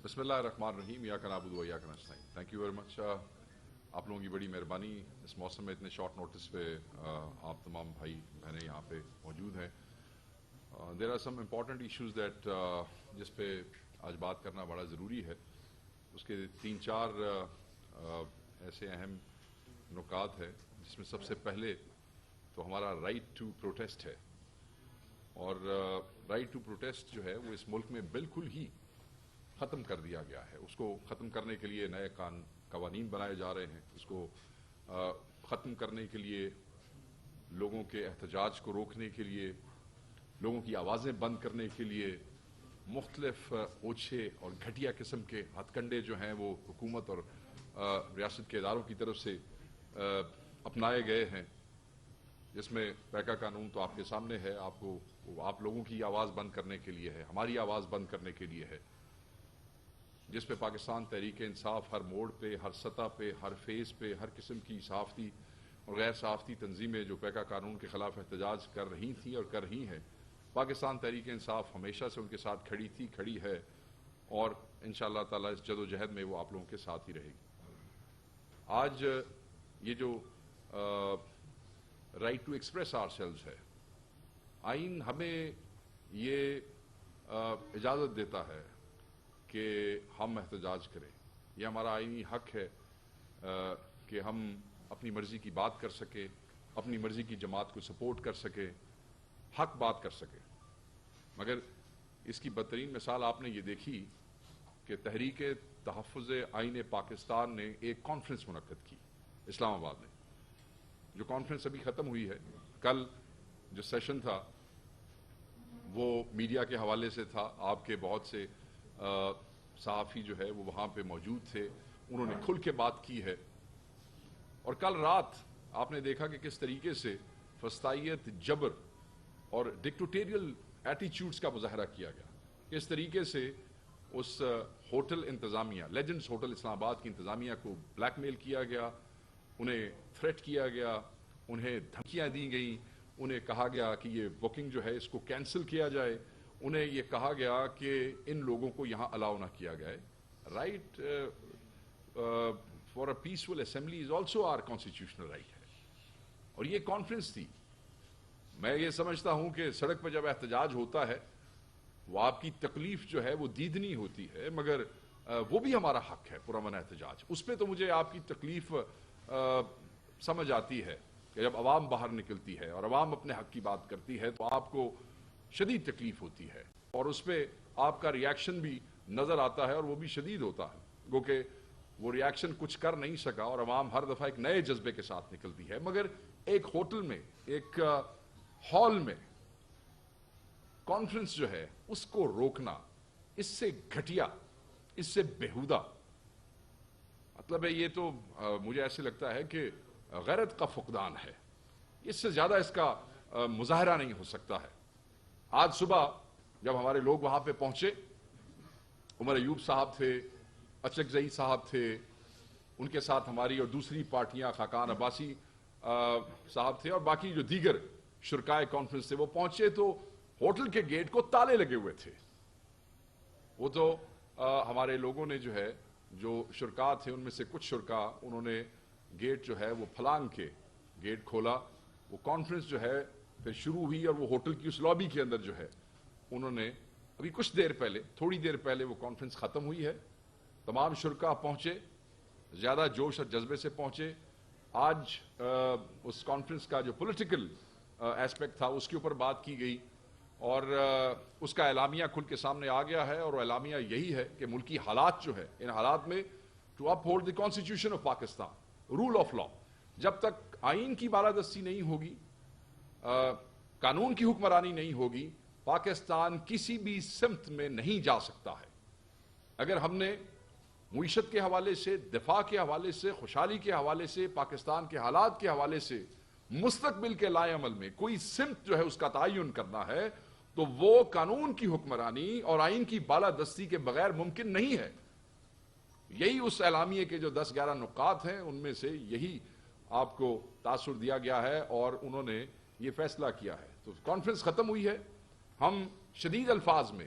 بسم اللہ الرحمن الرحیم ایاک نعبد و ایاک نستعین. Thank you very much. آپ لوگوں کی بڑی مہربانی اس موسم میں اتنے شارٹ نوٹس پہ آپ تمام بھائی بہنیں یہاں پہ موجود ہیں. There are some important issues that جس پہ آج بات کرنا بڑا ضروری ہے. اس کے 3-4 ایسے اہم نکات ہیں جس میں سب سے پہلے تو ہمارا رائٹ ٹو پروٹیسٹ ہے. اور رائٹ ٹو پروٹیسٹ جو ہے وہ اس ملک میں بالکل ہی ختم کر دیا گیا ہے. اس کو ختم کرنے کے لیے نئے قوانین بنائے جا رہے ہیں. اس کو ختم کرنے کے لیے لوگوں کے احتجاج کو روکنے کے لیے، لوگوں کی آوازیں بند کرنے کے لیے مختلف اوچھے اور گھٹیا قسم کے ہتھ کنڈے جو ہیں وہ حکومت اور ریاست کے اداروں کی طرف سے اپنائے گئے ہیں. جس میں پیکا قانون تو آپ کے سامنے ہے. آپ لوگوں کی آواز بند کرنے کے لیے ہے، ہماری آواز بند کرنے کے لیے ہے. جس پہ پاکستان تحریک انصاف ہر موڑ پہ، ہر سطح پہ، ہر فیز پہ، ہر قسم کی صحافتی اور غیر صحافتی تنظیمیں جو پیکا قانون کے خلاف احتجاج کر رہی تھیں اور کر رہی ہیں، پاکستان تحریک انصاف ہمیشہ سے ان کے ساتھ کھڑی تھی، کھڑی ہے اور انشاءاللہ تعالی اس جدوجہد میں وہ آپ لوگوں کے ساتھ ہی رہے گی. آج یہ جو right to express ourselves ہے، آئین ہمیں یہ اجازت دیتا ہے کہ ہم احتجاج کریں. یہ ہمارا آئینی حق ہے کہ ہم اپنی مرضی کی بات کر سکیں، اپنی مرضی کی جماعت کو سپورٹ کر سکیں، حق بات کر سکیں. مگر اس کی بدترین مثال آپ نے یہ دیکھی کہ تحریک تحفظ آئین پاکستان نے ایک کانفرنس منعقد کی اسلام آباد میں. جو کانفرنس ابھی ختم ہوئی ہے، کل جو سیشن تھا وہ میڈیا کے حوالے سے تھا. آپ کے بہت سے صحافی جو ہے وہ وہاں پہ موجود تھے، انہوں نے کھل کے بات کی ہے. اور کل رات آپ نے دیکھا کہ کس طریقے سے فسطائیت، جبر اور ڈکٹیٹوریل ایٹیچیوڈز کا مظاہرہ کیا گیا. کس طریقے سے اس ہوٹل انتظامیہ، لیجنڈز ہوٹل اسلام آباد کی انتظامیہ کو بلیک میل کیا گیا، انہیں تھریٹ کیا گیا، انہیں دھمکیاں دی گئیں، انہیں کہا گیا کہ یہ بکنگ جو ہے اس کو کینسل کیا جائے، انہیں یہ کہا گیا کہ ان لوگوں کو یہاں الاؤ نہ کیا گیا. Right for a peaceful assembly is also our constitutional right ہے. اور یہ کانفرنس تھی. میں یہ سمجھتا ہوں کہ سڑک پہ جب احتجاج ہوتا ہے وہ آپ کی تکلیف جو ہے وہ دیدنی ہوتی ہے، مگر وہ بھی ہمارا حق ہے پرامن احتجاج. اس پہ تو مجھے آپ کی تکلیف سمجھ آتی ہے کہ جب عوام باہر نکلتی ہے اور عوام اپنے حق کی بات کرتی ہے تو آپ کو شدید تکلیف ہوتی ہے اور اس پہ آپ کا ریاکشن بھی نظر آتا ہے اور وہ بھی شدید ہوتا ہے. گو کہ وہ ریاکشن کچھ کر نہیں سکا اور عوام ہر دفعہ ایک نئے جذبے کے ساتھ نکلتی ہے. مگر ایک ہوٹل میں، ایک ہال میں کانفرنس جو ہے اس کو روکنا، اس سے گھٹیا، اس سے بیہودہ، مطلب ہے یہ تو مجھے ایسے لگتا ہے کہ غیرت کا فقدان ہے. اس سے زیادہ اس کا مظاہرہ نہیں ہو سکتا ہے. آج صبح جب ہمارے لوگ وہاں پہ پہنچے، عمر ایوب صاحب تھے، اچک زئی صاحب تھے، ان کے ساتھ ہماری اور دوسری پارٹیاں، خاقان عباسی صاحب تھے اور باقی جو دیگر شرکائے کانفرنس تھے، وہ پہنچے تو ہوٹل کے گیٹ کو تالے لگے ہوئے تھے. وہ تو ہمارے لوگوں نے جو ہے، جو شرکا تھے ان میں سے کچھ شرکا، انہوں نے گیٹ جو ہے وہ پھلانگ کے گیٹ کھولا. وہ کانفرنس جو ہے پھر شروع ہوئی اور وہ ہوٹل کی اس لابی کے اندر جو ہے انہوں نے ابھی کچھ دیر پہلے، تھوڑی دیر پہلے وہ کانفرنس ختم ہوئی ہے. تمام شرکا پہنچے، زیادہ جوش اور جذبے سے پہنچے. آج اس کانفرنس کا جو پولیٹیکل ایسپیکٹ تھا اس کے اوپر بات کی گئی اور اس کا اعلامیہ کھل کے سامنے آ گیا ہے. اور اعلامیہ یہی ہے کہ ملکی حالات جو ہے، ان حالات میں to uphold the constitution of Pakistan, rule of law. جب تک آئین کی بالادستی نہیں ہوگی، قانون کی حکمرانی نہیں ہوگی، پاکستان کسی بھی سمت میں نہیں جا سکتا ہے. اگر ہم نے معیشت کے حوالے سے، دفاع کے حوالے سے، خوشحالی کے حوالے سے، پاکستان کے حالات کے حوالے سے مستقبل کے لائے عمل میں کوئی سمت جو ہے اس کا تعین کرنا ہے تو وہ قانون کی حکمرانی اور آئین کی بالادستی کے بغیر ممکن نہیں ہے. یہی اس اعلامیے کے جو 10-11 نکات ہیں ان میں سے یہی آپ کو تاثر دیا گیا ہے اور انہوں نے یہ فیصلہ کیا ہے. تو کانفرنس ختم ہوئی ہے. ہم شدید الفاظ میں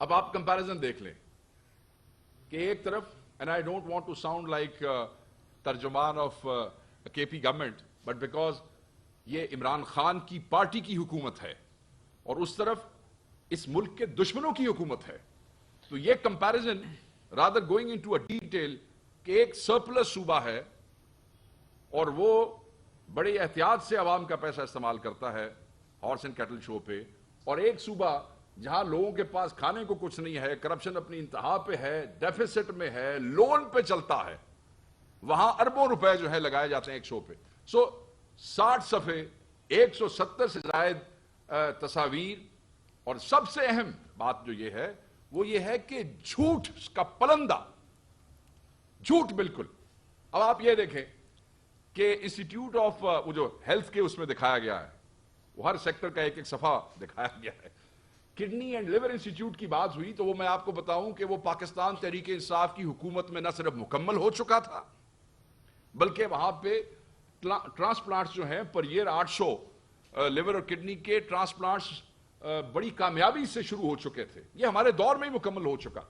اب آپ کمپیرزن دیکھ لیں کہ ایک طرف, and I don't want to sound like ترجمان of K P government, but because یہ عمران خان کی پارٹی کی حکومت ہے اور اس طرف اس ملک کے دشمنوں کی حکومت ہے, تو یہ comparison rather going into a detail کہ ایک سرپلس صوبہ ہے اور وہ بڑے احتیاط سے عوام کا پیسہ استعمال کرتا ہے ہارس اینڈ کیٹل شو پہ, اور ایک صوبہ جہاں لوگوں کے پاس کھانے کو کچھ نہیں ہے, کرپشن اپنی انتہا پہ ہے, ڈیفیسٹ میں ہے, لون پہ چلتا ہے, وہاں اربوں روپے جو ہے لگائے جاتے ہیں ایک شو پہ. سو 60 صفحے, 170 سے زائد تصاویر, اور سب سے اہم بات جو یہ ہے وہ یہ ہے کہ جھوٹ کا پلندہ, جھوٹ بالکل. اب آپ یہ دیکھیں کہ انسٹیٹیوٹ آف وہ جو ہیلتھ کے اس میں دکھایا گیا ہے, وہ ہر سیکٹر کا ایک ایک صفحہ دکھایا گیا ہے. کڈنی اینڈ لیور انسٹیٹیوٹ کی بات ہوئی تو وہ میں آپ کو بتاؤں کہ وہ پاکستان تحریک انصاف کی حکومت میں نہ صرف مکمل ہو چکا تھا بلکہ وہاں پہ ٹرانسپلانٹس جو ہیں پر ایئر 800 لیور اور کڈنی کے ٹرانسپلانٹس بڑی کامیابی سے شروع ہو چکے تھے. یہ ہمارے دور میں ہی مکمل ہو چکا,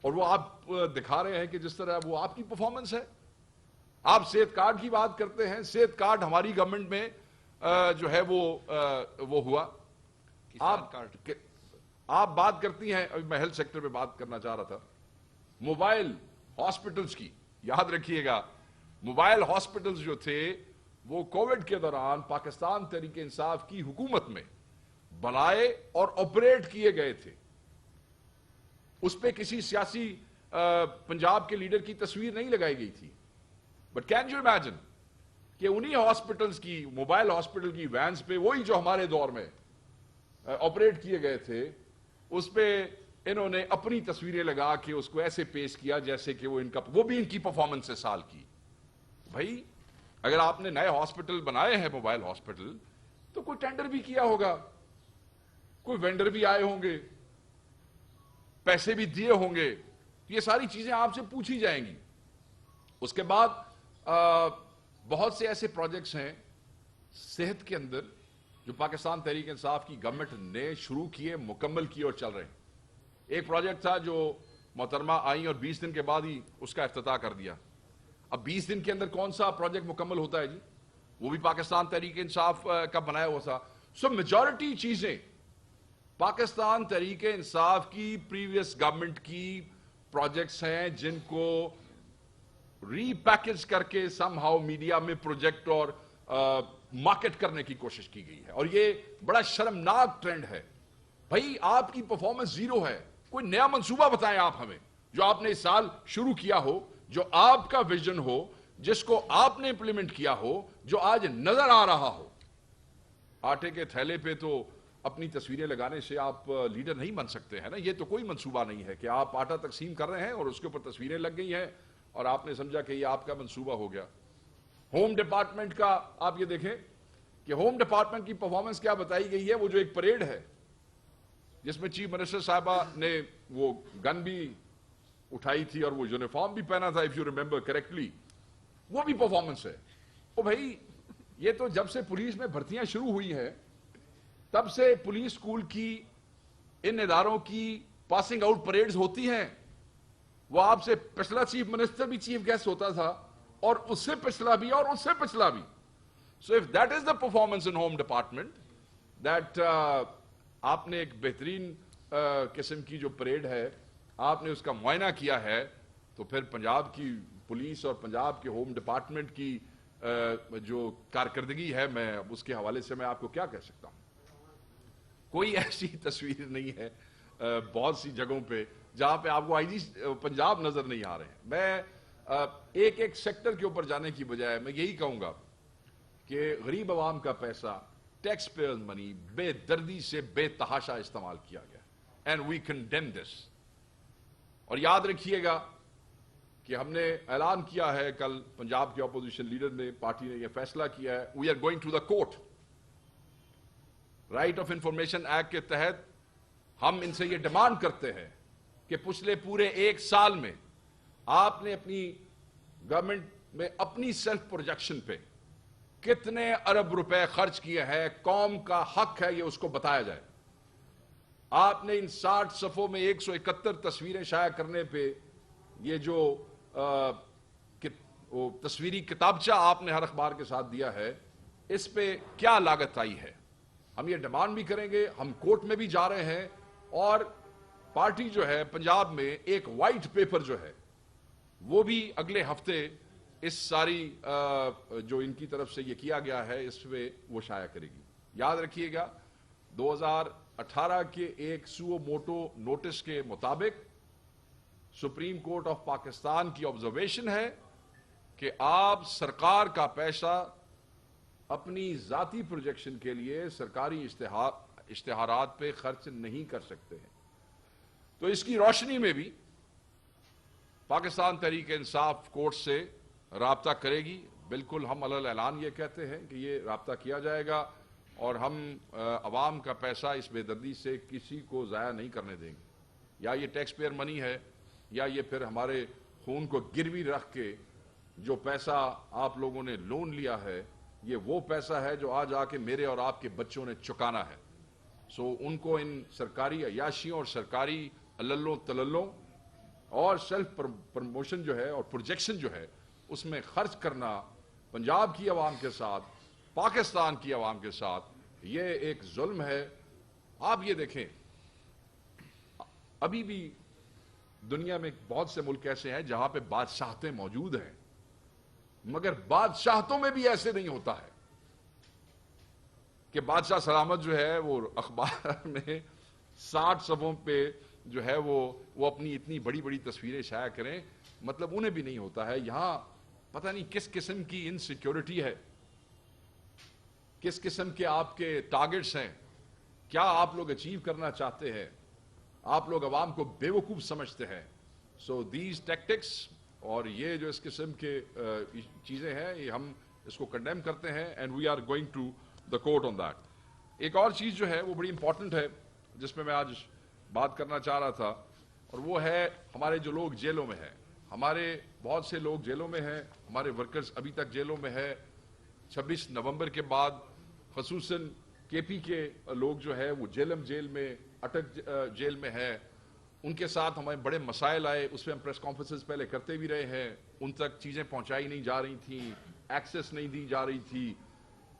اور وہ آپ دکھا رہے ہیں کہ جس طرح وہ آپ کی پرفارمنس ہے. آپ صحت کارڈ کی بات کرتے ہیں, صحت کارڈ ہماری گورنمنٹ میں جو ہے وہ ہوا. آپ بات کرتی ہیں, ابھی میں ہیلتھ سیکٹر پہ بات کرنا چاہ رہا تھا, موبائل ہاسپٹلز کی. یاد رکھیے گا موبائل ہاسپٹلز جو تھے وہ کووڈ کے دوران پاکستان تحریک انصاف کی حکومت میں بنائے اور آپریٹ کیے گئے تھے. اس پہ کسی سیاسی پنجاب کے لیڈر کی تصویر نہیں لگائی گئی تھی. بٹ کین یو امیجن کہ انہی ہاسپٹلز کی, موبائل ہاسپٹل کی وینز پہ, وہی جو ہمارے دور میں آپریٹ کیے گئے تھے, اس پہ انہوں نے اپنی تصویریں لگا کے اس کو ایسے پیش کیا جیسے کہ وہ بھی ان کی پرفارمنس سے سال کی. بھائی اگر آپ نے نئے ہاسپٹل بنائے ہیں موبائل ہاسپٹل تو کوئی ٹینڈر بھی کیا ہوگا, کوئی وینڈر بھی آئے ہوں گے, پیسے بھی دیے ہوں گے, یہ ساری چیزیں آپ سے پوچھی جائیں گی. اس کے بعد بہت سے ایسے پروجیکٹس ہیں صحت کے اندر جو پاکستان تحریک انصاف کی گورنمنٹ نے شروع کیے, مکمل کیے اور چل رہے ہیں. ایک پروجیکٹ تھا جو محترمہ آئیں اور 20 دن کے بعد ہی اس کا افتتاح کر دیا. اب 20 دن کے اندر کون سا پروجیکٹ مکمل ہوتا ہے جی؟ وہ بھی پاکستان تحریک انصاف کا بنایا ہوا تھا. سو میجورٹی چیزیں پاکستان تحریک انصاف کی پریویس گورنمنٹ کی پروجیکٹس ہیں جن کو ری پیکج کر کے سم ہاؤ میڈیا میں پروجیکٹ اور مارکیٹ کرنے کی کوشش کی گئی ہے, اور یہ بڑا شرمناک ٹرینڈ ہے. بھائی آپ کی پرفارمنس زیرو ہے, کوئی نیا منصوبہ بتائیں آپ ہمیں جو آپ نے اس سال شروع کیا ہو, جو آپ کا ویژن ہو, جس کو آپ نے امپلیمنٹ کیا ہو, جو آج نظر آ رہا ہو. آٹے کے تھیلے پہ تو اپنی تصویریں لگانے سے آپ لیڈر نہیں بن سکتے ہیں نا. یہ تو کوئی منصوبہ نہیں ہے کہ آپ آٹا تقسیم کر رہے ہیں اور اس کے اوپر تصویریں لگ گئی ہیں اور آپ نے سمجھا کہ یہ آپ کا منصوبہ ہو گیا. ہوم ڈپارٹمنٹ کا آپ یہ دیکھیں کہ ہوم ڈپارٹمنٹ کی پرفارمنس کیا بتائی گئی ہے. وہ جو ایک پریڈ ہے جس میں چیف منسٹر صاحبہ نے وہ گن بھی اٹھائی تھی اور وہ یونیفارم بھی پہنا تھا, اف یو ریمبر کریکٹلی, وہ بھی پرفارمنس ہے. او بھائی یہ تو جب سے پولیس میں بھرتیاں شروع ہوئی ہیں تب سے پولیس اسکول کی ان اداروں کی پاسنگ آؤٹ پریڈز ہوتی ہیں. وہ آپ سے پچھلا چیف منسٹر بھی چیف گیسٹ ہوتا تھا اور اس سے پچھلا بھی اور اس سے پچھلا بھی. So if that is the performance in home department, that آپ نے ایک بہترین قسم کی جو پریڈ ہے آپ نے اس کا معائنہ کیا ہے, تو پھر پنجاب کی پولیس اور پنجاب کے ہوم ڈپارٹمنٹ کی جو کارکردگی ہے, میں اس کے حوالے سے میں آپ کو کیا کہہ سکتا ہوں. کوئی ایسی تصویر نہیں ہے بہت سی جگہوں پہ جہاں پہ آپ کو آئی جی پنجاب نظر نہیں آ رہے ہیں. میں ایک ایک سیکٹر کے اوپر جانے کی بجائے میں یہی کہوں گا کہ غریب عوام کا پیسہ, ٹیکس پیئر منی, بے دردی سے بے تحاشا استعمال کیا گیا, اینڈ وی کنڈیم دس. اور یاد رکھیے گا کہ ہم نے اعلان کیا ہے, کل پنجاب کے اپوزیشن لیڈر نے, پارٹی نے یہ فیصلہ کیا ہے, we are going to the court. Right of information act کے تحت ہم ان سے یہ ڈیمانڈ کرتے ہیں کہ پچھلے پورے 1 سال میں آپ نے اپنی گورنمنٹ میں اپنی سیلف پروجیکشن پہ کتنے ارب روپے خرچ کیے ہیں، قوم کا حق ہے یہ اس کو بتایا جائے۔ آپ نے ان 60 صفحوں میں 171 تصویریں شائع کرنے پہ یہ جو تصویری کتابچہ آپ نے ہر اخبار کے ساتھ دیا ہے، اس پہ کیا لاگت آئی ہے؟ ہم یہ ڈیمانڈ بھی کریں گے، ہم کورٹ میں بھی جا رہے ہیں، اور پارٹی جو ہے پنجاب میں ایک وائٹ پیپر جو ہے وہ بھی اگلے ہفتے اس ساری جو ان کی طرف سے یہ کیا گیا ہے اس پہ وہ شائع کرے گی۔ یاد رکھیے گا 2018 کے ایک سو موٹو نوٹس کے مطابق سپریم کورٹ آف پاکستان کی آبزرویشن ہے کہ آپ سرکار کا پیسہ اپنی ذاتی پروجیکشن کے لیے سرکاری اشتہارات پہ خرچ نہیں کر سکتے ہیں۔ تو اس کی روشنی میں بھی پاکستان تحریک انصاف کورٹ سے رابطہ کرے گی۔ بالکل ہم علی اعلان یہ کہتے ہیں کہ یہ رابطہ کیا جائے گا، اور ہم عوام کا پیسہ اس بے دردی سے کسی کو ضائع نہیں کرنے دیں گے۔ یا یہ ٹیکس پیئر منی ہے، یا یہ پھر ہمارے خون کو گروی رکھ کے جو پیسہ آپ لوگوں نے لون لیا ہے، یہ وہ پیسہ ہے جو آج آ کے میرے اور آپ کے بچوں نے چکانا ہے۔ سو ان کو ان سرکاری عیاشیوں اور سرکاری الللوں تللوں اور سیلف پروموشن جو ہے اور پروجیکشن جو ہے اس میں خرچ کرنا پنجاب کی عوام کے ساتھ، پاکستان کی عوام کے ساتھ، یہ ایک ظلم ہے۔ آپ یہ دیکھیں، ابھی بھی دنیا میں بہت سے ملک ایسے ہیں جہاں پہ بادشاہتیں موجود ہیں، مگر بادشاہتوں میں بھی ایسے نہیں ہوتا ہے کہ بادشاہ سلامت جو ہے وہ اخبار میں 60 صفحوں پہ جو ہے وہ اپنی اتنی بڑی بڑی تصویریں شائع کریں، مطلب انہیں بھی نہیں ہوتا ہے۔ یہاں پتہ نہیں کس قسم کی انسیکیورٹی ہے، کس قسم کے آپ کے ٹارگٹس ہیں، کیا آپ لوگ اچیو کرنا چاہتے ہیں، آپ لوگ عوام کو بے وقوف سمجھتے ہیں۔ سو دیز ٹیکٹکس اور یہ جو اس قسم کے چیزیں ہیں، یہ ہم اس کو کنڈیم کرتے ہیں، and we are going to the court on that. ایک اور چیز جو ہے وہ بڑی امپورٹنٹ ہے جس پہ میں آج بات کرنا چاہ رہا تھا، اور وہ ہے ہمارے جو لوگ جیلوں میں ہیں۔ ہمارے بہت سے لوگ جیلوں میں ہیں، ہمارے ورکرز ابھی تک جیلوں میں ہیں۔ 26 نومبر کے بعد خصوصاً کے پی کے لوگ جو ہے وہ جیلم جیل میں اٹک جیل میں ہے، ان کے ساتھ ہمیں بڑے مسائل آئے، اس پہ ہم پریس کانفرنسز پہلے کرتے بھی رہے ہیں، ان تک چیزیں پہنچائی نہیں جا رہی تھیں، ایکسیس نہیں دی جا رہی تھی۔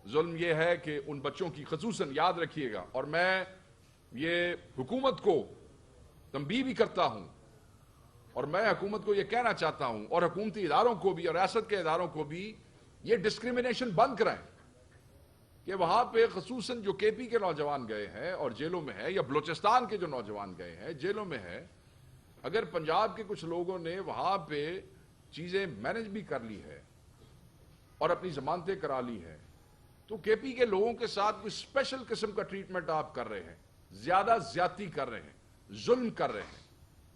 ظلم یہ ہے کہ ان بچوں کی خصوصاً یاد رکھیے گا، اور میں یہ حکومت کو تنبیہ بھی کرتا ہوں، اور میں حکومت کو یہ کہنا چاہتا ہوں، اور حکومتی اداروں کو بھی اور ریاست کے اداروں کو بھی، یہ ڈسکریمنیشن بند کرائیں کہ وہاں پہ خصوصاً جو کے پی کے نوجوان گئے ہیں اور جیلوں میں ہیں، یا بلوچستان کے جو نوجوان گئے ہیں جیلوں میں ہیں، اگر پنجاب کے کچھ لوگوں نے وہاں پہ چیزیں مینج بھی کر لی ہے اور اپنی ضمانتیں کرا لی ہیں، تو کے پی کے لوگوں کے ساتھ کوئی اسپیشل قسم کا ٹریٹمنٹ آپ کر رہے ہیں، زیادہ زیادتی کر رہے ہیں، ظلم کر رہے ہیں،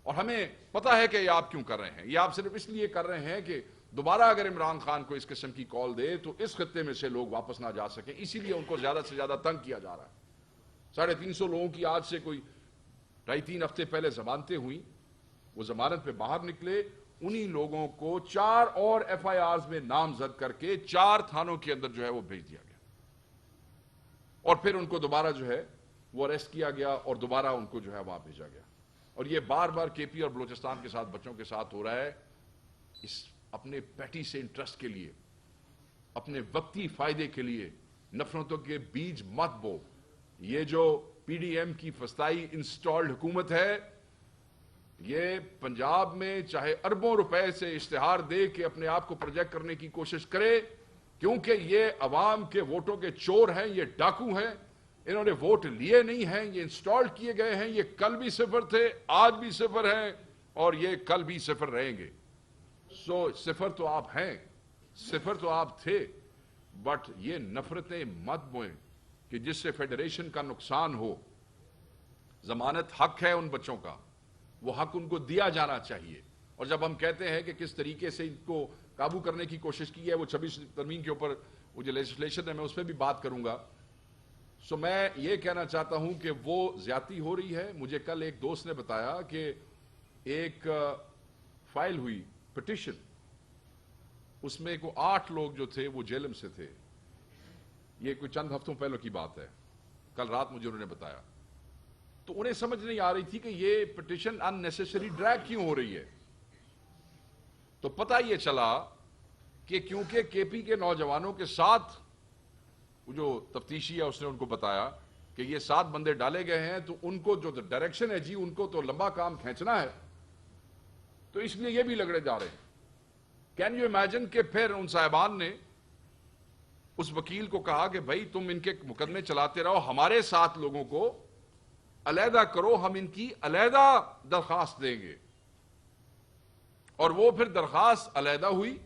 اور ہمیں پتا ہے کہ یہ آپ کیوں کر رہے ہیں۔ یہ آپ صرف اس لیے کر رہے ہیں کہ دوبارہ اگر عمران خان کو اس قسم کی کال دے تو اس خطے میں سے لوگ واپس نہ جا سکیں، اسی لیے ان کو زیادہ سے زیادہ تنگ کیا جا رہا ہے۔ 350 لوگوں کی آج سے کوئی 2.5-3 ہفتے پہلے ضمانتیں ہوئیں، وہ ضمانت پہ باہر نکلے، انہی لوگوں کو 4 اور ایف آئی آرز میں نامزد کر کے 4 تھانوں کے اندر جو ہے وہ بھیج دیا گیا، اور پھر ان کو دوبارہ جو ہے وہ اریسٹ کیا گیا اور دوبارہ ان کو جو ہے وہاں بھیجا گیا۔ اور یہ بار بار کے پی اور بلوچستان کے ساتھ بچوں کے ساتھ ہو رہا ہے۔ اس اپنے پیٹی سے انٹرسٹ کے لیے، اپنے وقتی فائدے کے لیے نفرتوں کے بیج مت بو۔ یہ جو پی ڈی ایم کی فسطائی انسٹالڈ حکومت ہے، یہ پنجاب میں چاہے اربوں روپے سے اشتہار دے کے اپنے آپ کو پروجیکٹ کرنے کی کوشش کرے، کیونکہ یہ عوام کے ووٹوں کے چور ہیں، یہ ڈاکو ہیں، انہوں نے ووٹ لیے نہیں ہیں، یہ انسٹال کیے گئے ہیں، یہ کل بھی صفر تھے، آج بھی صفر ہیں، اور یہ کل بھی صفر رہیں گے۔ سو صفر تو آپ ہیں، صفر تو آپ تھے، بٹ یہ نفرتیں مت بوئیں کہ جس سے فیڈریشن کا نقصان ہو۔ ضمانت حق ہے ان بچوں کا، وہ حق ان کو دیا جانا چاہیے۔ اور جب ہم کہتے ہیں کہ کس طریقے سے ان کو قابو کرنے کی کوشش کی ہے، وہ 26 ترمیم کے اوپر وہ جو لیجسلیشن ہے میں اس پہ بھی بات کروں گا۔ سو میں یہ کہنا چاہتا ہوں کہ وہ زیادتی ہو رہی ہے۔ مجھے کل ایک دوست نے بتایا کہ ایک فائل ہوئی پٹیشن، اس میں کو 8 لوگ جو تھے وہ جیلم سے تھے، یہ کوئی چند ہفتوں پہلے کی بات ہے، کل رات مجھے انہوں نے بتایا، تو انہیں سمجھ نہیں آ رہی تھی کہ یہ پٹیشن ان نیسیسری ڈریگ کیوں ہو رہی ہے. تو پتہ یہ چلا کہ کیونکہ کے پی کے نوجوانوں کے ساتھ وہ جو تفتیشی ہے اس نے ان کو بتایا کہ یہ 7 بندے ڈالے گئے ہیں، تو ان کو جو ڈائریکشن ہے جی ان کو تو لمبا کام کھینچنا ہے، تو اس لیے یہ بھی لگڑے جا رہے ہیں. کین یو امیجن کہ پھر ان صاحبان نے اس وکیل کو کہا کہ بھائی تم ان کے مقدمے چلاتے رہو، ہمارے 7 لوگوں کو علیحدہ کرو، ہم ان کی علیحدہ درخواست دیں گے. اور وہ پھر درخواست علیحدہ ہوئی.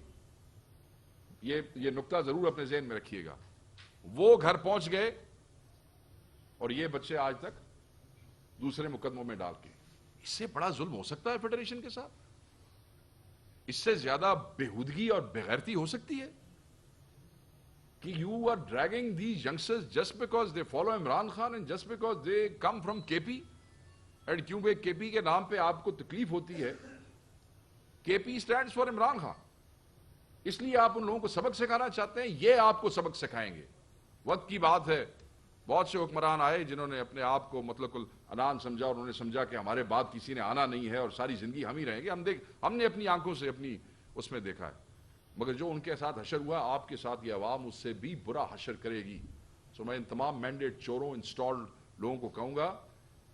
یہ نقطہ ضرور اپنے ذہن میں رکھیے گا. وہ گھر پہنچ گئے اور یہ بچے آج تک دوسرے مقدموں میں ڈال کے. اس سے بڑا ظلم ہو سکتا ہے فیڈریشن کے ساتھ؟ اس سے زیادہ بےہودگی اور بےغیرتی ہو سکتی ہے کہ you are dragging these youngsters just because they follow Imran Khan and just because they come from K P. And کیونکہ کے پی کے نام پہ آپ کو تکلیف ہوتی ہے، کے پی اسٹینڈز فار عمران خان، اس لیے آپ ان لوگوں کو سبق سکھانا چاہتے ہیں. یہ آپ کو سبق سکھائیں گے. وقت کی بات ہے، بہت سے حکمران آئے جنہوں نے اپنے آپ کو مطلق العنان سمجھا، اور انہوں نے سمجھا کہ ہمارے بعد کسی نے آنا نہیں ہے اور ساری زندگی ہم ہی رہیں گے. ہم نے اپنی آنکھوں سے اپنی اس میں دیکھا ہے. مگر جو ان کے ساتھ حشر ہوا، آپ کے ساتھ یہ عوام اس سے بھی برا حشر کرے گی. سو میں ان تمام مینڈیٹ چوروں، انسٹالڈ لوگوں کو کہوں گا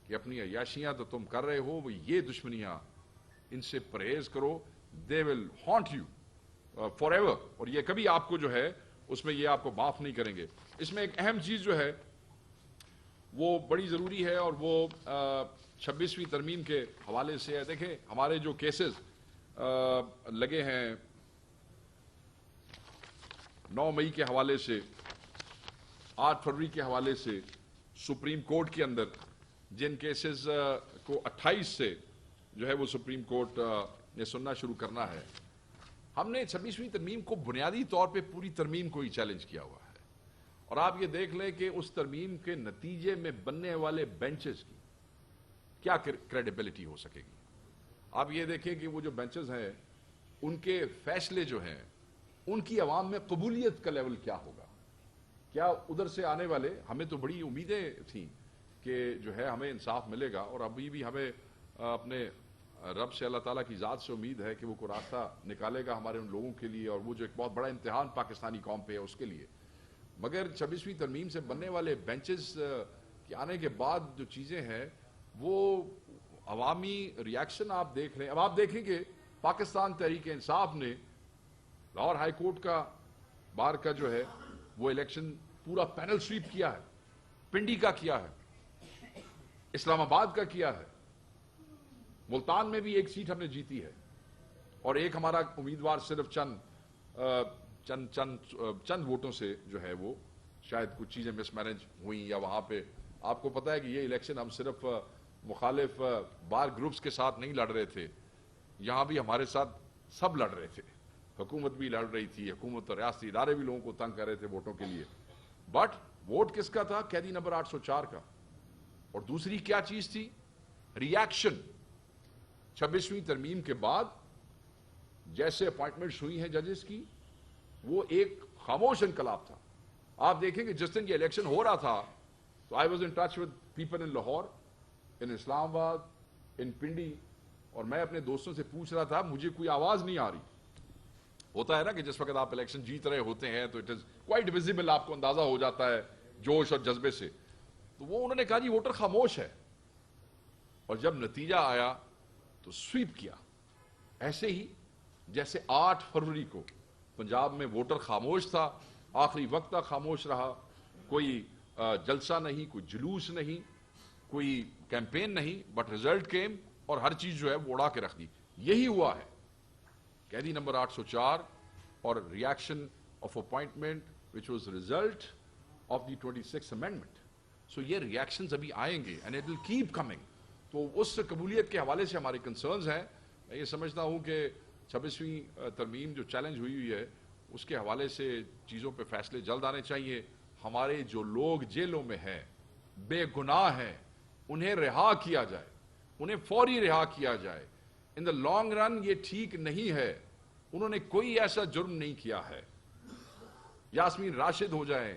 کہ اپنی عیاشیاں تو تم کر رہے ہو، وہ یہ دشمنیاں ان سے پرہیز کرو. دے ول ہانٹ یو فار ایور، اور یہ کبھی آپ کو جو ہے اس میں یہ آپ کو معاف نہیں کریں گے. اس میں ایک اہم چیز جو ہے وہ بڑی ضروری ہے، اور وہ 26ویں ترمیم کے حوالے سے ہے. دیکھیں ہمارے جو کیسز لگے ہیں 9 مئی کے حوالے سے، 8 فروری کے حوالے سے، سپریم کورٹ کے اندر جن کیسز کو 28 سے جو ہے وہ سپریم کورٹ نے سننا شروع کرنا ہے. ہم نے 26ویں ترمیم کو بنیادی طور پہ پوری ترمیم کو ہی چیلنج کیا ہوا ہے. اور آپ یہ دیکھ لیں کہ اس ترمیم کے نتیجے میں بننے والے بینچز کی کیا کریڈیبلٹی ہو سکے گی. آپ یہ دیکھیں کہ وہ جو بینچز ہیں ان کے فیصلے جو ہیں ان کی عوام میں قبولیت کا لیول کیا ہوگا. کیا ادھر سے آنے والے، ہمیں تو بڑی امیدیں تھیں کہ جو ہے ہمیں انصاف ملے گا، اور ابھی بھی ہمیں اپنے رب سے، اللہ تعالیٰ کی ذات سے امید ہے کہ وہ کوئی راستہ نکالے گا ہمارے ان لوگوں کے لیے، اور وہ جو ایک بہت بڑا امتحان پاکستانی قوم پہ ہے اس کے لیے. مگر 26ویں ترمیم سے بننے والے بینچز کے آنے کے بعد جو چیزیں ہیں وہ عوامی ریاکشن آپ دیکھ لیں. اب آپ دیکھیں کہ پاکستان تحریک انصاف نے لاہور ہائی کورٹ کا بار کا جو ہے وہ الیکشن پورا پینل سویپ کیا ہے. پنڈی کا کیا ہے، اسلام آباد کا کیا ہے، ملتان میں بھی ایک سیٹ ہم نے جیتی ہے، اور ایک ہمارا امیدوار صرف چند ووٹوں سے جو ہے وہ شاید کچھ چیزیں مس مینج ہوئیں، یا وہاں پہ آپ کو پتا ہے کہ یہ الیکشن ہم صرف مخالف بار گروپس کے ساتھ نہیں لڑ رہے تھے، یہاں بھی ہمارے ساتھ سب لڑ رہے تھے. حکومت بھی لڑ رہی تھی، حکومت اور ریاستی ادارے بھی لوگوں کو تنگ کر رہے تھے ووٹوں کے لیے. بٹ ووٹ کس کا تھا؟ قیدی نمبر 804 کا. اور دوسری کیا چیز تھی؟ ریاکشن. 26ویں ترمیم کے بعد جیسے اپوائنٹمنٹس ہوئی ہیں ججز کی، وہ ایک خاموش انقلاب تھا. آپ دیکھیں کہ جس دن یہ الیکشن ہو رہا تھا تو I was in touch with people in Lahore, in Islamabad, in Pindi, اور میں اپنے دوستوں سے پوچھ رہا تھا مجھے کوئی آواز نہیں آ رہی. ہوتا ہے نا کہ جس وقت آپ الیکشن جیت رہے ہوتے ہیں تو اٹ از کوائٹ ویزیبل، آپ کو اندازہ ہو جاتا ہے جوش اور جذبے سے. تو وہ انہوں نے کہا جی ووٹر خاموش ہے، اور جب نتیجہ آیا تو سویپ کیا. ایسے ہی جیسے 8 فروری کو پنجاب میں ووٹر خاموش تھا، آخری وقت تک خاموش رہا، کوئی جلسہ نہیں، کوئی جلوس نہیں، کوئی کیمپین نہیں، بٹ ریزلٹ کیم اور ہر چیز جو ہے وہ اڑا کے رکھ دی. یہی ہوا ہے. قیدی نمبر 804 اور reaction of appointment which was result of the 26th amendment. So یہ ریاکشنز ابھی آئیں گے and it will keep coming. تو اس قبولیت کے حوالے سے ہمارے کنسرنز ہیں. میں یہ سمجھتا ہوں کہ 26ویں ترمیم جو چیلنج ہوئی ہے اس کے حوالے سے چیزوں پہ فیصلے جلد آنے چاہیے. ہمارے جو لوگ جیلوں میں ہیں، بے گناہ ہیں، انہیں رہا کیا جائے، انہیں فوری رہا کیا جائے. ان دا لانگ رن یہ ٹھیک نہیں ہے. انہوں نے کوئی ایسا جرم نہیں کیا ہے. یاسمین راشد ہو جائیں،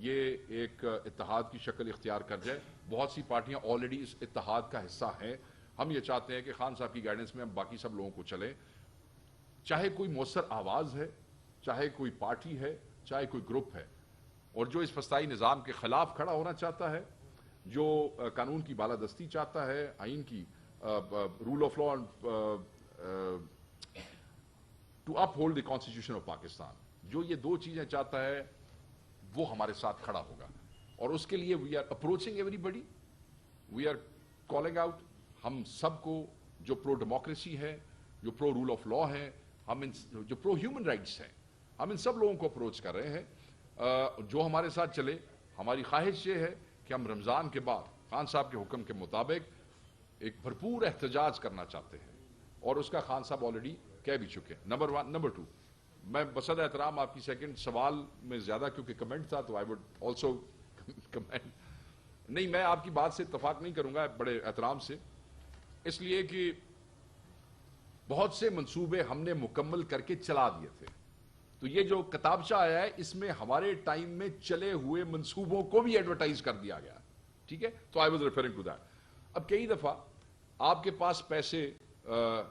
یہ ایک اتحاد کی شکل اختیار کر جائے. بہت سی پارٹیاں آلریڈی اس اتحاد کا حصہ ہیں. ہم یہ چاہتے ہیں کہ خان صاحب کی گائیڈنس میں ہم باقی سب لوگوں کو چلیں, چاہے کوئی مؤثر آواز ہے, چاہے کوئی پارٹی ہے, چاہے کوئی گروپ ہے, اور جو اس فسطائی نظام کے خلاف کھڑا ہونا چاہتا ہے, جو قانون کی بالادستی چاہتا ہے, آئین کی rule of law to uphold the constitution of Pakistan, جو یہ دو چیزیں چاہتا ہے وہ ہمارے ساتھ کھڑا ہوگا. اور اس کے لیے we are approaching everybody, we are calling out. ہم سب کو جو پرو ڈیموکریسی ہے, جو پرو رول آف لا ہے, ہم جو پرو ہیومن رائٹس ہیں, ہم ان سب لوگوں کو اپروچ کر رہے ہیں جو ہمارے ساتھ چلے. ہماری خواہش یہ ہے کہ ہم رمضان کے بعد خان صاحب کے حکم کے مطابق ایک بھرپور احتجاج کرنا چاہتے ہیں, اور اس کا خان صاحب آلریڈی کہہ بھی چکے ہیں. نمبر 1. نمبر 2, میں بصد احترام آپ کی سیکنڈ سوال میں زیادہ کیونکہ کمنٹ تھا تو آئی وڈ آلسو کمنٹ. نہیں, میں آپ کی بات سے اتفاق نہیں کروں گا بڑے احترام سے, اس لیے کہ بہت سے منصوبے ہم نے مکمل کر کے چلا دیے تھے. تو یہ جو کتابچہ آیا ہے اس میں ہمارے ٹائم میں چلے ہوئے منصوبوں کو بھی ایڈورٹائز کر دیا گیا. ٹھیک ہے, تو I was referring to that. اب کئی دفعہ آپ کے پاس پیسے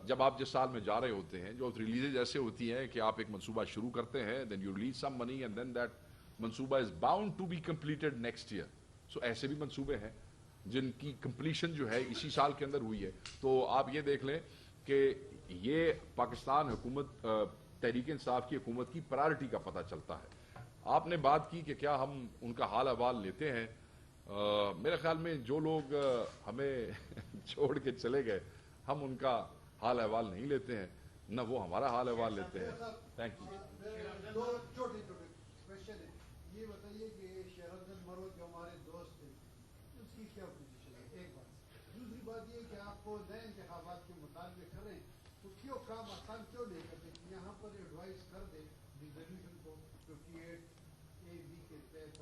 جب آپ جس سال میں جا رہے ہوتے ہیں, جو ریلیزز ایسے ہوتی ہیں کہ آپ ایک منصوبہ شروع کرتے ہیں, then you release some money and then that منصوبہ is bound to be completed next year. So ایسے بھی منصوبے ہیں جن کی کمپلیشن جو ہے اسی سال کے اندر ہوئی ہے. تو آپ یہ دیکھ لیں کہ یہ پاکستان حکومت تحریک انصاف کی حکومت کی پرائرٹی کا پتہ چلتا ہے. آپ نے بات کی کہ کیا ہم ان کا حال احوال لیتے ہیں. میرے خیال میں جو لوگ ہمیں چھوڑ کے چلے گئے, ہم ان کا حال احوال نہیں لیتے ہیں, نہ وہ ہمارا حال احوال لیتے ہیں. Thank you. دو چھوٹے چھوٹے کوشچن ہیں. یہ بتائیے کہ شہرت مرو جو ہمارے دوست ہیں اس کی کیا پوزیشن ہے, ایک بات. دوسری بات یہ کہ آپ کو نئے انتخابات کے مطالبے کریں تو کیوں کام آسان کیوں نہیں کرتے, یہاں پر ایڈوائز کر دیں ریزولوشن کو 58A کے تحت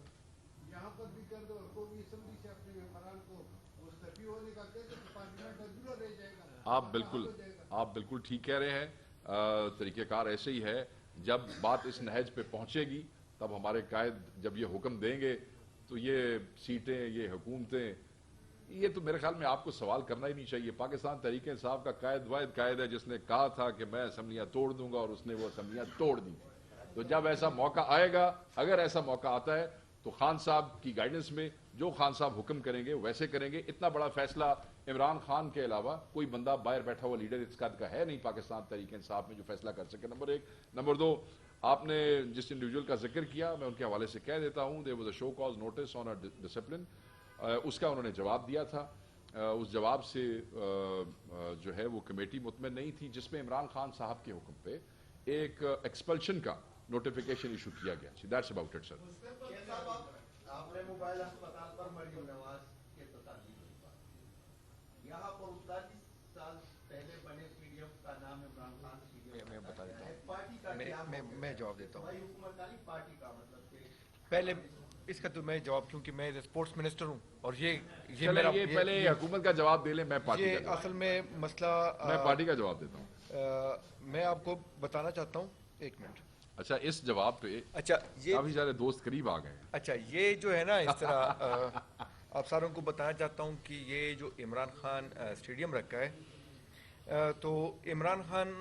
یہاں پر بھی کر دو, اور کو بھی اسمبلی سے اپنے ممبران کو مستعفی ہونے کا کہتے تو پارلیمنٹ ادھورا رہ جائے گا. آپ بالکل ٹھیک کہہ رہے ہیں. طریقہ کار ایسے ہی ہے. جب بات اس نہج پہ پہنچے گی تب ہمارے قائد جب یہ حکم دیں گے تو یہ سیٹیں, یہ حکومتیں, یہ تو میرے خیال میں آپ کو سوال کرنا ہی نہیں چاہیے. پاکستان تحریک انصاف کا قائد واحد قائد ہے جس نے کہا تھا کہ میں اسمبلیاں توڑ دوں گا, اور اس نے وہ اسمبلیاں توڑ دی. تو جب ایسا موقع آئے گا, اگر ایسا موقع آتا ہے تو خان صاحب کی گائیڈنس میں جو خان صاحب حکم کریں گے ویسے کریں گے. اتنا بڑا فیصلہ عمران خان کے علاوہ کوئی بندہ باہر بیٹھا ہوا لیڈر اس قد کا ہے نہیں پاکستان تحریک انصاف میں جو فیصلہ کر سکے. نمبر 1. نمبر 2, آپ نے جس انڈیویجول کا ذکر کیا میں ان کے حوالے سے کہہ دیتا ہوں, there was a show cause notice on a discipline. اس کا انہوں نے جواب دیا تھا. اس جواب سے جو ہے وہ کمیٹی مطمئن نہیں تھی جس میں عمران خان صاحب کے حکم پہ ایک ایکسپلشن کا نوٹیفیکیشن ایشو کیا گیا. دیٹس اباؤٹ اٹ سر. آپ نے موبائل اسپتال پر مریم نواز کے تصادیق یہاں پر 39 سال پہلے بنے اسٹیڈیم کا نام عمران خان اسٹیڈیم. میں بتا دیتا ہوں, پارٹی کا میں جواب دیتا ہوں. حکومت پارٹی کا مطلب کہ پہلے اس کا تو میں جواب, کیونکہ میں اسپورٹس منسٹر ہوں اور یہ میرا پہلے حکومت کا جواب دے لیں, میں پارٹی کا اصل میں مسئلہ میں پارٹی کا جواب دیتا ہوں. میں آپ کو بتانا چاہتا ہوں, ایک منٹ. اچھا, اس جواب پہ اچھا یہ کافی سارے دوست قریب آ گئے ہیں. اچھا یہ جو ہے نا اس طرح آپ ساروں کو بتانا چاہتا ہوں کہ یہ جو عمران خان اسٹیڈیم رکھا ہے, تو عمران خان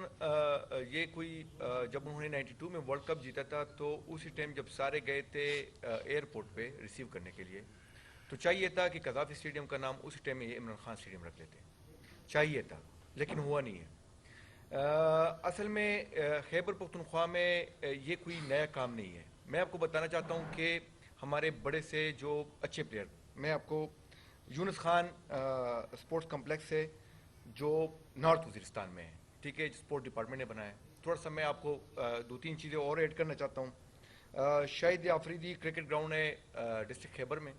یہ کوئی جب انہوں نے 92 میں ورلڈ کپ جیتا تھا تو اسی ٹائم جب سارے گئے تھے ایئرپورٹ پہ ریسیو کرنے کے لیے, تو چاہیے تھا کہ قذافی اسٹیڈیم کا نام اسی ٹائم میں یہ عمران خان اسٹیڈیم رکھ لیتے, چاہیے تھا, لیکن ہوا نہیں ہے. اصل میں خیبر پختونخوا میں یہ کوئی نیا کام نہیں ہے. میں آپ کو بتانا چاہتا ہوں کہ ہمارے بڑے سے جو اچھے پلیئر, میں آپ کو یونس خان اسپورٹس کمپلیکس ہے جو نارتھ وزیرستان میں ہے, ٹھیک ہے, اسپورٹ ڈپارٹمنٹ نے بنایا ہے. تھوڑا سا میں آپ کو 2-3 چیزیں اور ایڈ کرنا چاہتا ہوں. شاہد آفریدی کرکٹ گراؤنڈ ہے ڈسٹرکٹ خیبر میں.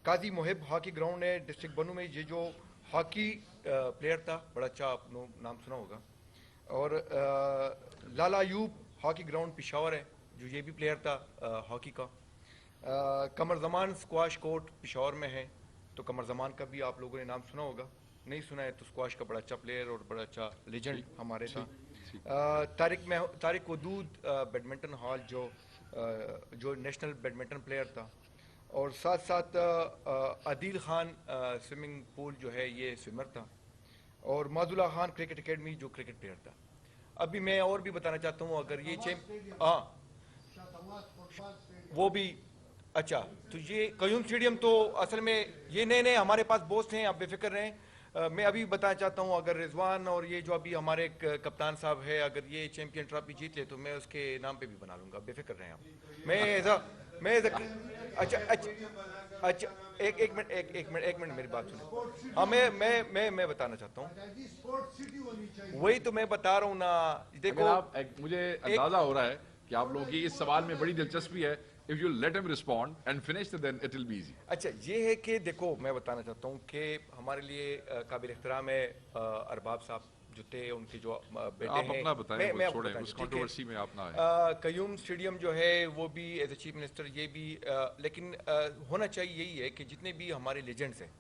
قاضی محب ہاکی گراؤنڈ ہے ڈسٹرکٹ بنو میں, یہ جو ہاکی پلیئر تھا بڑا اچھا, آپ نے نام سنا ہوگا. اور لالا ایوب ہاکی گراؤنڈ پشاور ہے جو یہ بھی پلیئر تھا ہاکی کا. قمر زمان اسکواش کورٹ پشاور میں ہے, تو قمر زمان کا بھی آپ لوگوں نے نام سنا ہوگا, نہیں سنا ہے تو اسکواش کا بڑا اچھا پلیئر اور بڑا اچھا لیجنڈ ہمارے تھا. طارق ودود بیڈمنٹن ہال جو جو نیشنل بیڈمنٹن پلیئر تھا، اور ساتھ ساتھ عدیل خان سوئمنگ پول جو ہے یہ سوئمر تھا، اور معاذ اللہ خان کرکٹ اکیڈمی جو کرکٹ پلیئر تھا. ابھی میں اور بھی بتانا چاہتا ہوں، اگر یہ ہاں وہ بھی اچھا، تو یہ قیوم اسٹیڈیم تو اصل میں یہ نئے ہمارے پاس بوسٹ ہیں، آپ بے فکر رہیں. میں ابھی بتانا چاہتا ہوں، اگر رضوان اور یہ جو ابھی ہمارے کپتان صاحب ہے، اگر یہ چیمپئن ٹرافی جیت لے تو میں اس کے نام پہ بھی بنا لوں گا، بے فکر رہیں آپ. میں اچھا ایک منٹ میری بات سنیں. ہاں میں بتانا چاہتا ہوں، وہی تو میں بتا رہا ہوں نا. دیکھو مجھے اندازہ ہو رہا ہے کہ آپ لوگوں کی اس سوال میں بڑی دلچسپی ہے. If you let him respond and finish, then it will be easy. اچھا یہ ہے کہ دیکھو میں بتانا چاہتا ہوں کہ ہمارے لیے قابل احترام ہے ارباب صاحب جو تھے، ان کے جو بیٹے ہیں. آپ اپنا بتائیں، وہ چھوڑیں اس کنٹروورسی میں آپ نہ آئیں. قیوم اسٹیڈیم جو ہے وہ بھی ایز اے چیف منسٹر یہ بھی، لیکن ہونا چاہیے یہی ہے کہ جتنے بھی ہمارے لیجنڈس ہیں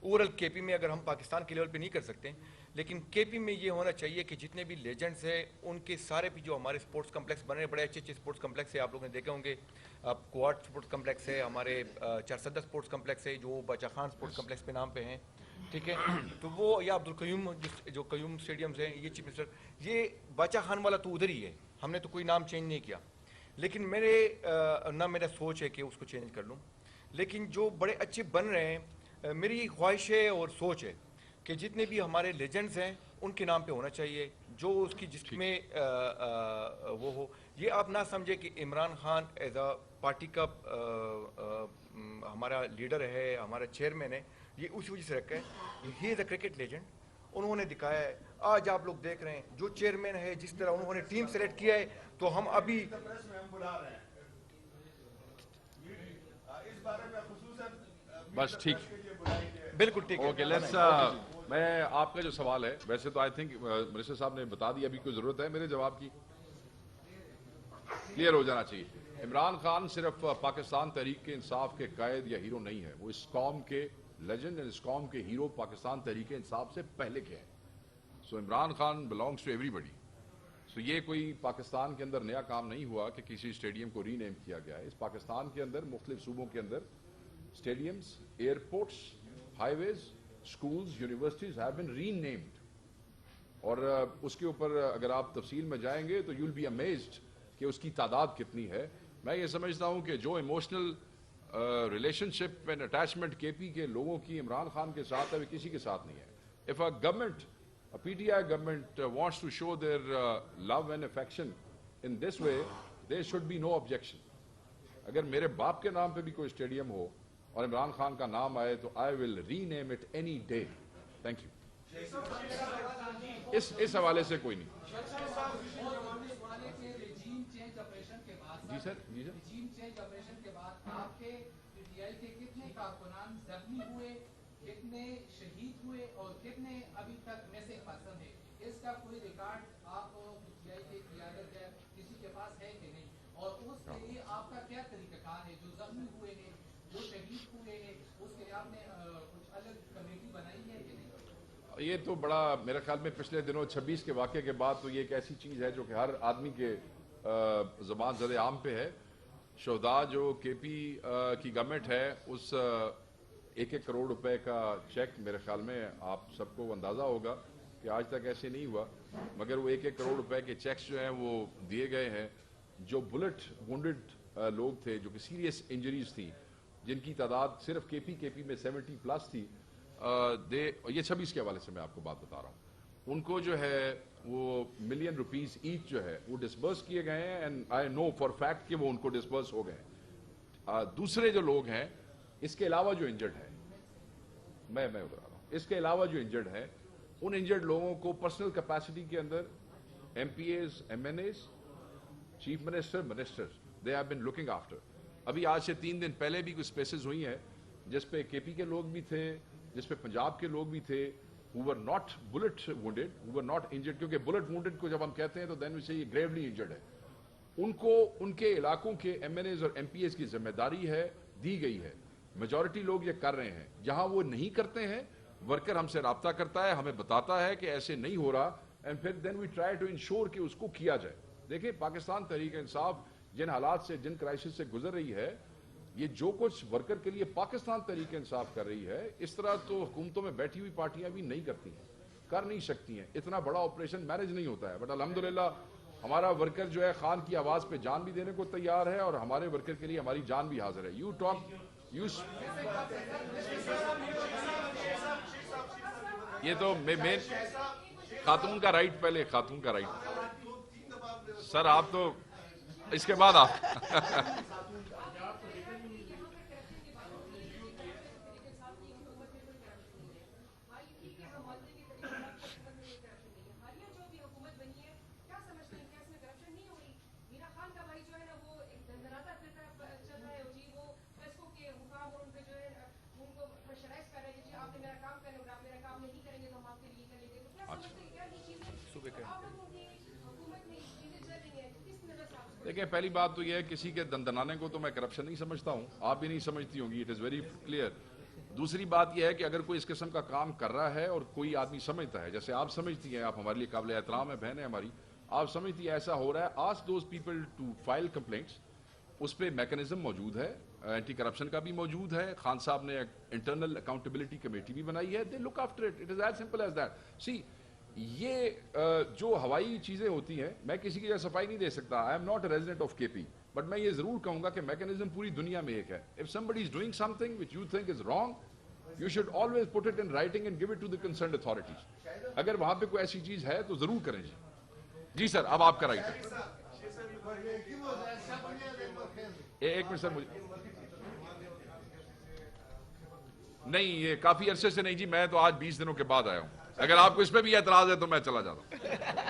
اوورل کے پی میں، اگر ہم پاکستان کے لیول پہ نہیں کر سکتے لیکن کے پی میں یہ ہونا چاہیے کہ جتنے بھی لیجنڈس ہیں ان کے سارے بھی جو ہمارے اسپورٹس کمپلیکس بنے، بڑے اچھے اسپورٹس کمپلیکس ہیں، آپ لوگوں نے دیکھے ہوں گے. کوارٹ اسپورٹس کمپلیکس ہے، ہمارے چارسدہ اسپورٹس کمپلیکس ہے جو باچا خان اسپورٹس کمپلیکس پہ نام پہ ہیں، ٹھیک ہے. تو وہ یا عبدالقیوم جو قیوم اسٹیڈیمز ہیں، یہ چیف منسٹر، یہ باچا خان والا تو ادھر ہی ہے، ہم نے تو کوئی نام چینج نہیں کیا. لیکن نہ میرا سوچ ہے کہ اس کو چینج کر لوں، لیکن جو بڑے اچھے بن رہے ہیں، میری خواہش ہے اور سوچ ہے کہ جتنے بھی ہمارے لیجنڈز ہیں ان کے نام پہ ہونا چاہیے، جو اس کی جس میں وہ ہو. یہ آپ نہ سمجھے کہ Imran Khan as a party کا ہمارا لیڈر ہے، ہمارا چیئرمین ہے، یہ اسی وجہ سے رکھا ہے. ہی از اے کرکٹ لیجنڈ، انہوں نے دکھایا ہے. آج آپ لوگ دیکھ رہے ہیں جو چیئرمین ہے، جس طرح انہوں نے ٹیم سلیکٹ کیا ہے، تو ہم ابھی بس ٹھیک، بالکل ٹھیک ہے. اوکے لیٹس میں آپ کا جو سوال ہے، ویسے تو آئی تھنک منسٹر صاحب نے بتا دیا، ابھی کوئی ضرورت ہے میرے جواب کی؟ کلیئر ہو جانا چاہیے. عمران خان صرف پاکستان تحریک انصاف کے قائد یا ہیرو نہیں ہے، وہ اس قوم کے لیجنڈ اور اس قوم کے ہیرو پاکستان تحریک انصاف سے پہلے کے ہیں. So Imran Khan belongs to everybody. So یہ کوئی پاکستان کے اندر نیا کام نہیں ہوا کہ کسی اسٹیڈیم کو ری نیم کیا گیا ہے. اس پاکستان کے اندر مختلف صوبوں کے اندر stadiums, airports, highways, schools, universities have been renamed. اور اس کے اوپر اگر آپ تفصیل میں جائیں گے تو یو ول بی امیزڈ کہ اس کی تعداد کتنی ہے. میں یہ سمجھتا ہوں کہ جو emotional relation ship and attachment کے پی کے لوگوں کی عمران خان کے ساتھ ہے، وہ کسی کے ساتھ نہیں ہے. If a government, a PTI government wants to show their love and affection in this way, there should be no objection. اگر میرے باپ کے نام پہ بھی کوئی اسٹیڈیم ہو اور عمران خان کا نام آئے تو I will rename it any day. Thank you. اس حوالے سے کوئی نہیں. جی سر، جی سر. رجیم چینج آپریشن کے بعد آپ کے پی ٹی آئی کے کتنے کارکنان زخمی ہوئے، کتنے شہید ہوئے اور کتنے ابھی تک میسنگ پرسن ہے؟ اس کا کوئی ریکارڈ آپ پی ٹی آئی کے قیادت ہے کسی کے پاس ہے کہ نہیں؟ اور اس کے لیے آپ کا کیا طریقہ کار ہے؟ جو زخمی ہوئے ہیں، جو شہید ہوئے ہیں، اس کے لیے آپ نے کچھ الگ کمیٹی بنائی ہے کہ نہیں؟ یہ تو بڑا میرے خیال میں پچھلے دنوں 26 کے واقعے کے بعد تو یہ ایک ایسی چیز ہے جو کہ ہر آدمی کے زبان زد عام پہ ہے. شہداء جو کے پی کی گورنمنٹ ہے، اس 1-1 کروڑ روپے کا چیک میرے خیال میں آپ سب کو اندازہ ہوگا کہ آج تک ایسے نہیں ہوا، مگر وہ 1-1 کروڑ روپے کے چیکس جو ہیں وہ دیے گئے ہیں. جو بلٹ وونڈڈ لوگ تھے، جو کہ سیریس انجریز تھی، جن کی تعداد صرف کے پی میں 70+ تھی، یہ 26 کے حوالے سے میں آپ کو بات بتا رہا ہوں، ان کو جو ہے وہ $1 ملین ایچ جو ہے وہ ڈسبرس کیے گئے ہیں. And I know for fact کہ وہ ان کو ڈسبرس ہو گئے ہیں. دوسرے جو لوگ ہیں اس کے علاوہ جو انجرڈ ہیں، میں ادھر آ رہا ہوں، اس کے علاوہ جو انجرڈ ہیں، ان انجرڈ لوگوں کو پرسنل کیپیسٹی کے اندر M P As, M N As, chief minister, ministers, they have been looking after. ابھی آج سے 3 دن پہلے بھی کچھ اسپیسز ہوئی ہیں جس پہ کے پی کے لوگ بھی تھے، جس پہ پنجاب کے لوگ بھی تھے، who were not bullet wounded, who were not injured. کیونکہ bullet wounded کو جب ہم کہتے ہیں تو then we say یہ gravely injured ہے. ان کو ان کے علاقوں کے ایم این ایز اور ایم پی ایز کی ذمہ داری ہے، دی گئی ہے. میجورٹی لوگ یہ کر رہے ہیں. جہاں وہ نہیں کرتے ہیں، ورکر ہم سے رابطہ کرتا ہے، ہمیں بتاتا ہے کہ ایسے نہیں ہو رہا، اینڈ پھر دین وی ٹرائی ٹو انشور کہ اس کو کیا جائے. دیکھیں پاکستان تحریک انصاف جن حالات سے جن کرائسس سے گزر رہی ہے, یہ جو کچھ ورکر کے لیے پاکستان تحریک انصاف کر رہی ہے, اس طرح تو حکومتوں میں بیٹھی ہوئی پارٹیاں بھی نہیں کرتی ہیں, کر نہیں سکتی ہیں. اتنا بڑا آپریشن مینج نہیں ہوتا ہے. بٹ الحمدللہ ہمارا ورکر جو ہے خان کی آواز پہ جان بھی دینے کو تیار ہے, اور ہمارے ورکر کے لیے ہماری جان بھی حاضر ہے. یہ تو مین خاتون کا رائٹ, پہلے خاتون کا رائٹ. سر آپ تو اس کے بعد آپ دیکھیں, پہلی بات تو یہ ہے کسی کے دندنانے کو تو میں کرپشن نہیں سمجھتا ہوں, آپ بھی نہیں سمجھتی ہوں گی, اٹ از ویری کلیئر. دوسری بات یہ ہے کہ اگر کوئی اس قسم کا کام کر رہا ہے اور کوئی آدمی سمجھتا ہے, جیسے آپ سمجھتی ہیں, آپ ہمارے لیے قابل احترام ہے, بہن ہے ہماری, آپ سمجھتی ہیں ایسا ہو رہا ہے, ask those people to file complaints. اس پہ میکنزم موجود ہے, اینٹی کرپشن کا بھی موجود ہے, خان صاحب نے انٹرنل اکاؤنٹیبلٹی کمیٹی بھی بنائی ہے, they look after it, it is as simple as that. سی یہ جو ہوائی چیزیں ہوتی ہیں, میں کسی کی صفائی نہیں دے سکتا, I am not a resident of K P, but میں یہ ضرور کہوں گا کہ میکنزم پوری دنیا میں ایک ہے. If somebody is doing something which you think is wrong, you should always put it in writing and give it to the concerned authorities. اگر وہاں پہ کوئی ایسی چیز ہے تو ضرور کریں. جی سر, اب آپ کا رائٹ ہے. ایک منٹ سر, مجھے نہیں, یہ کافی عرصے سے نہیں جی, میں تو آج 20 دنوں کے بعد آیا ہوں. اگر آپ کو اس پہ بھی اعتراض ہے تو میں چلا جاتا ہوں.